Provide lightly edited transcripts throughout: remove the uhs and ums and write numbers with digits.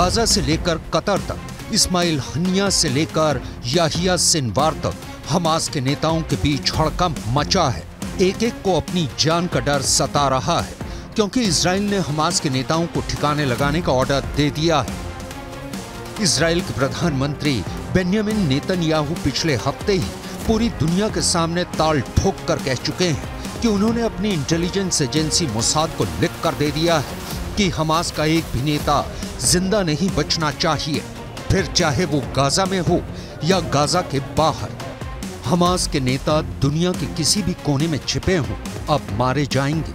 Gaza से लेकर Qatar तक, इस्माइल हनिया से लेकर याहिया सिनवार तक हमास के नेताओं के बीच हड़कंप मचा है। एक एक को अपनी जान का डर सता रहा है, क्योंकि इजराइल ने हमास के नेताओं को ठिकाने लगाने का ऑर्डर दे दिया है। इजराइल के प्रधानमंत्री बेन्यामिन नेतन्याहू पिछले हफ्ते ही पूरी दुनिया के सामने ताल ठोक कर कह चुके हैं कि उन्होंने अपनी इंटेलिजेंस एजेंसी मोसाद को लिख कर दे दिया है कि हमास का एक भी नेता जिंदा नहीं बचना चाहिए, फिर चाहे वो गाजा में हो या गाजा के बाहर। हमास के नेता दुनिया के किसी भी कोने में छिपे हों, अब मारे जाएंगे।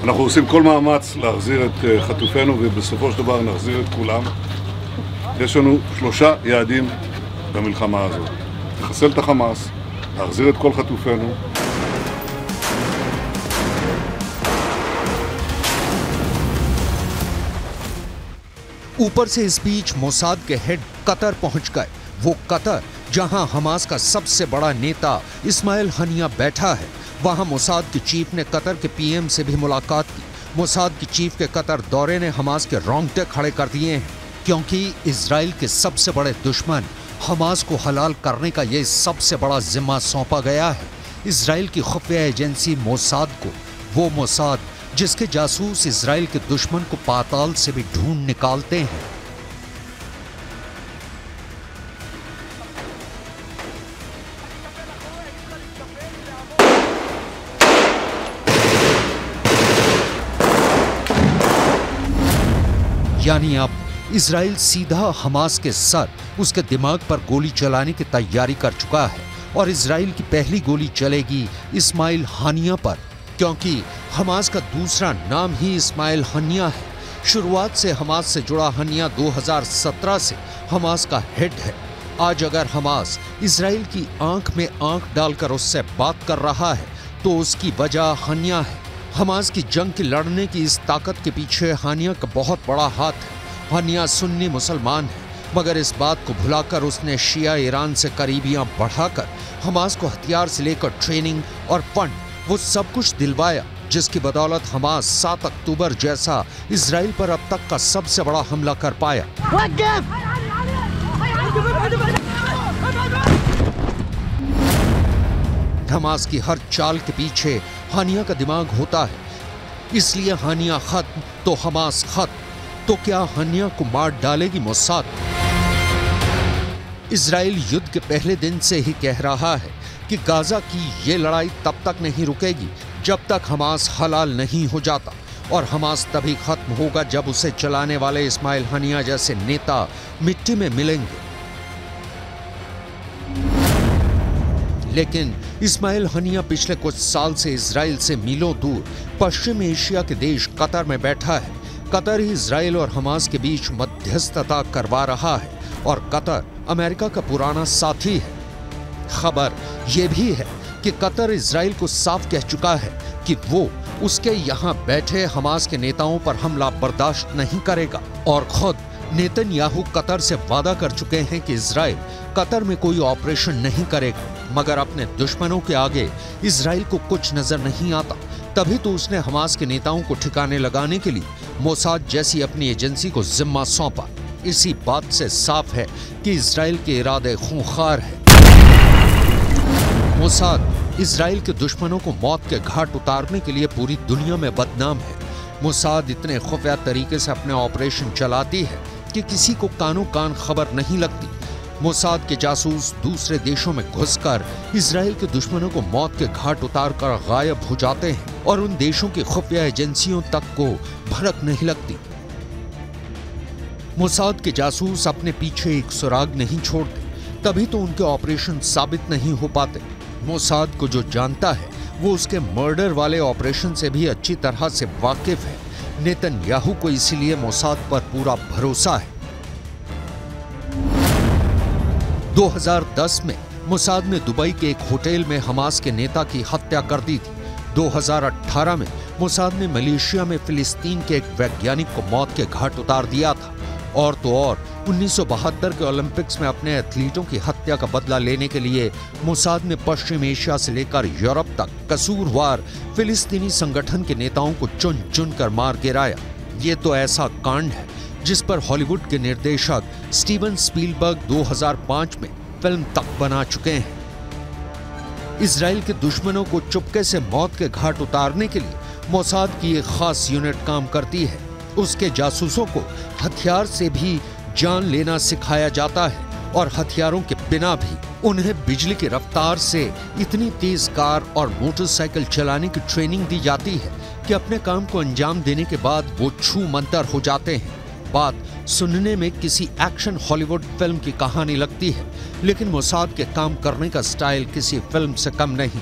אנחנו עושים כל מאמץ להחזיר את חטופינו ובסופו של דבר נחזיר את כולם. יש לנו 3 יעדים במלחמה הזאת: לחסל את החמאס, להחזיר את כל חטופינו. ऊपर से इस बीच मोसाद के हेड कतर पहुंच गए। वो कतर जहां हमास का सबसे बड़ा नेता इस्माइल हनिया बैठा है, वहां मोसाद के चीफ ने कतर के पीएम से भी मुलाकात की। मोसाद की चीफ के कतर दौरे ने हमास के रोंगटे खड़े कर दिए हैं, क्योंकि इजराइल के सबसे बड़े दुश्मन हमास को हलाल करने का ये सबसे बड़ा जिम्मा सौंपा गया है इजराइल की खुफिया एजेंसी मोसाद को। वो मोसाद जिसके जासूस इजराइल के दुश्मन को पाताल से भी ढूंढ निकालते हैं। यानी अब इजराइल सीधा हमास के सर, उसके दिमाग पर गोली चलाने की तैयारी कर चुका है, और इजराइल की पहली गोली चलेगी इस्माइल हनिया पर, क्योंकि हमास का दूसरा नाम ही इस्माइल हनिया है। शुरुआत से हमास से जुड़ा हनिया 2017 से हमास का हेड है। आज अगर हमास इजराइल की आंख में आंख डालकर उससे बात कर रहा है तो उसकी वजह हनिया है। हमास की जंग की लड़ने की इस ताकत के पीछे हनिया का बहुत बड़ा हाथ है। हनिया सुन्नी मुसलमान है, मगर इस बात को भुलाकर उसने शिया ईरान से करीबियां बढ़ाकर हमास को हथियार से लेकर ट्रेनिंग और फंड, वो सब कुछ दिलवाया, जिसकी बदौलत हमास 7 अक्टूबर जैसा इजराइल पर अब तक का सबसे बड़ा हमला कर पाया। हमास की हर चाल के पीछे हानिया का दिमाग होता है, इसलिए हानिया खत्म तो हमास खत्म। तो क्या हानिया को मार डालेगी मोसाद? इजराइल युद्ध के पहले दिन से ही कह रहा है कि गाजा की ये लड़ाई तब तक नहीं रुकेगी जब तक हमास हलाल नहीं हो जाता, और हमास तभी खत्म होगा जब उसे चलाने वाले इस्माइल हनिया जैसे नेता मिट्टी में मिलेंगे। लेकिन इस्माइल हनिया पिछले कुछ साल से इजराइल से मीलों दूर पश्चिम एशिया के देश कतर में बैठा है। कतर ही इजराइल और हमास के बीच मध्यस्थता करवा रहा है, और कतर अमेरिका का पुराना साथी है। खबर यह भी है कि कतर इजराइल को साफ कह चुका है कि वो उसके यहाँ बैठे हमास के नेताओं पर हमला बर्दाश्त नहीं करेगा, और खुद नेतन्याहू कतर से वादा कर चुके हैं कि इजराइल कतर में कोई ऑपरेशन नहीं करेगा। मगर अपने दुश्मनों के आगे इजराइल को कुछ नजर नहीं आता, तभी तो उसने हमास के नेताओं को ठिकाने लगाने के लिए मोसाद जैसी अपनी एजेंसी को जिम्मा सौंपा। इसी बात से साफ है कि इजराइल के इरादे खूंखार है। मोसाद इजराइल के दुश्मनों को मौत के घाट उतारने के लिए पूरी दुनिया में बदनाम है। मोसाद इतने खुफिया तरीके से अपने ऑपरेशन चलाती है कि किसी को कानो कान खबर नहीं लगती। मोसाद के जासूस दूसरे देशों में घुसकर इजराइल के दुश्मनों को मौत के घाट उतारकर गायब हो जाते हैं, और उन देशों की खुफिया एजेंसियों तक को भनक नहीं लगती। मोसाद के जासूस अपने पीछे एक सुराग नहीं छोड़ते, तभी तो उनके ऑपरेशन साबित नहीं हो पाते। मोसाद को जो जानता है वो उसके मर्डर वाले ऑपरेशन से भी अच्छी तरह से वाकिफ है। नेतन्याहू को इसीलिए मोसाद पर पूरा भरोसा है। 2010 में मोसाद ने दुबई के एक होटल में हमास के नेता की हत्या कर दी थी। 2018 में मोसाद ने मलेशिया में फिलिस्तीन के एक वैज्ञानिक को मौत के घाट उतार दिया था। और तो और 1972 के ओलंपिक्स में अपने एथलीटों की हत्या का बदला लेने के लिए मोसाद ने पश्चिम एशिया से लेकर यूरोप तक कसूरवार फिलिस्तीनी संगठन के नेताओं को चुन चुन कर मार गिराया। ये तो ऐसा कांड है जिस पर हॉलीवुड के निर्देशक स्टीवन स्पीलबर्ग 2005 में फिल्म तक बना चुके हैं। इजराइल के दुश्मनों को चुपके से मौत के घाट उतारने के लिए मोसाद की एक खास यूनिट काम करती है। उसके जासूसों को हथियार से भी जान लेना सिखाया जाता है और हथियारों के बिना भी उन्हें बिजली की रफ्तार से इतनी तेज कार और मोटरसाइकिल चलाने की ट्रेनिंग दी जाती है कि अपने काम को अंजाम देने के बाद वो छूमंतर हो जाते हैं। बात सुनने में किसी एक्शन हॉलीवुड फिल्म की कहानी लगती है, लेकिन मोसाद के काम करने का स्टाइल किसी फिल्म से कम नहीं। –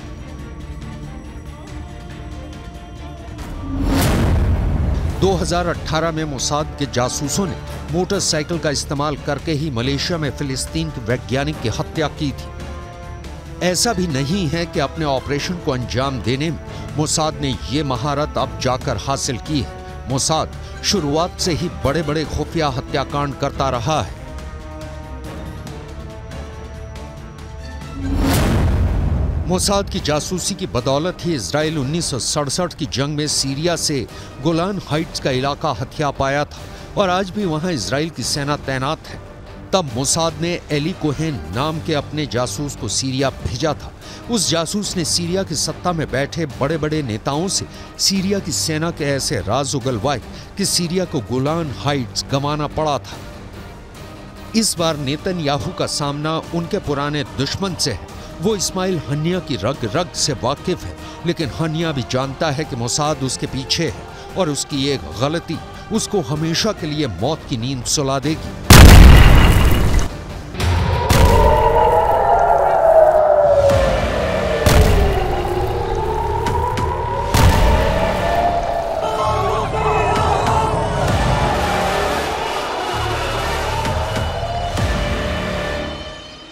2018 में मोसाद के जासूसों ने मोटरसाइकिल का इस्तेमाल करके ही मलेशिया में फिलिस्तीन के वैज्ञानिक की हत्या की थी। ऐसा भी नहीं है कि अपने ऑपरेशन को अंजाम देने में मोसाद ने ये महारत अब जाकर हासिल की है। मोसाद शुरुआत से ही बड़े बड़े खुफिया हत्याकांड करता रहा है। मोसाद की जासूसी की बदौलत ही इजराइल 1967 की जंग में सीरिया से गोलान हाइट्स का इलाका हथिया पाया था और आज भी वहां इजराइल की सेना तैनात है। तब मोसाद ने एली कोहेन नाम के अपने जासूस को सीरिया भेजा था। उस जासूस ने सीरिया की सत्ता में बैठे बड़े बड़े नेताओं से सीरिया की सेना के ऐसे राज उगलवाए कि सीरिया को गोलान हाइट्स गंवाना पड़ा था। इस बार नेतन्याहू का सामना उनके पुराने दुश्मन से है। वो इस्माइल हनिया की रग रग से वाकिफ है, लेकिन हनिया भी जानता है कि मोसाद उसके पीछे है और उसकी एक गलती उसको हमेशा के लिए मौत की नींद सुला देगी।